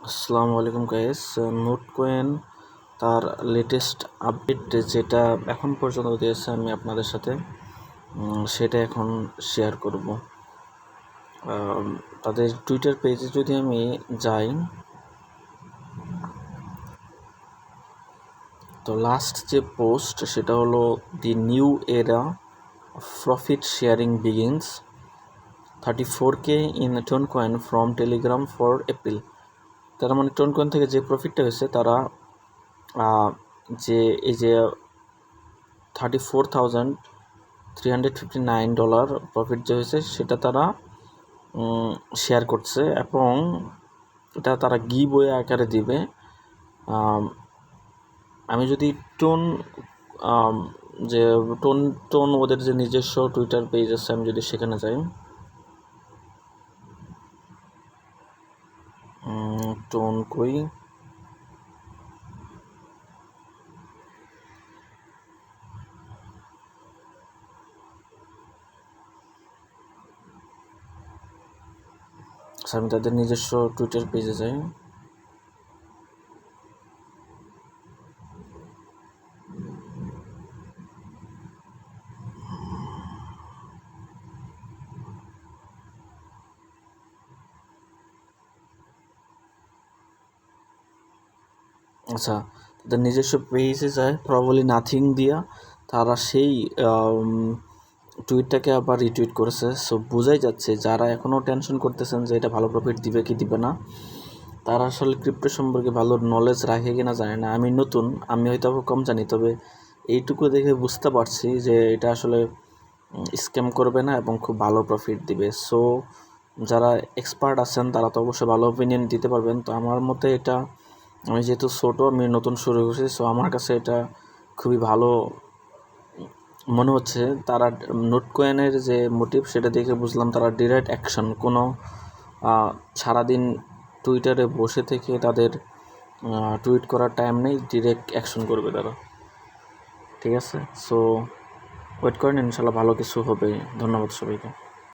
আসসালামু আলাইকুম guys. Note coin তার লেটেস্ট আপডেট যেটা এখন পর্যন্ত দিয়েছে আমি আপনাদের সাথে সেটা এখন শেয়ার করব। তাদের টুইটার পেজে যদি আমি যাই, তো লাস্ট যে পোস্ট সেটা হলো দি নিউ এরা profit sharing begins 34K in tone coin from Telegram for April. তারা মানে টোন কয়েন থেকে যে প্রফিটটা হয়েছে তারা যে এই যে $34,359 প্রফিট যে হয়েছে সেটা তারা শেয়ার করছে এবং এটা তারা গিভওয়ে আকারে দিবে। আমি যদি টোন যে টোন টোন ওদের যে নিজস্ব টুইটার পেজ আছে, আমি যদি সেখানে যাই, টোন কই আমি তাদের নিজস্ব টুইটার পেজে যাই। আচ্ছা, তাদের নিজস্ব পেজে যায়, প্রবাবলি নাথিং দিয়া তারা সেই টুইটটাকে আবার রিটুইট করেছে। সো বোঝাই যাচ্ছে যারা এখনও টেনশন করতেছেন যে এটা ভালো প্রফিট দিবে কি দিবে না, তারা আসলে ক্রিপ্টো সম্পর্কে ভালো নলেজ রাখে কিনা জানে না। আমি নতুন, আমি হয়তো কম জানি, তবে এইটুকু দেখে বুঝতে পারছি যে এটা আসলে স্ক্যাম করবে না এবং খুব ভালো প্রফিট দিবে। সো যারা এক্সপার্ট আছেন তারা তো অবশ্যই ভালো ওপিনিয়ন দিতে পারবেন। তো আমার মতে এটা, আমি যেহেতু ছোটো, আমি নতুন শুরু করছি, সো আমার কাছে এটা খুবই ভালো মনে হচ্ছে। তারা নোট কয়েনের যে মোটিভ সেটা দেখে বুঝলাম তারা ডিরেক্ট অ্যাকশন, কোনো সারাদিন টুইটারে বসে থেকে তাদের টুইট করার টাইম নেই, ডিরেক্ট অ্যাকশন করবে তারা। ঠিক আছে, সো ওয়েট করেন, ইনশাল্লাহ ভালো কিছু হবে। ধন্যবাদ সবাইকে।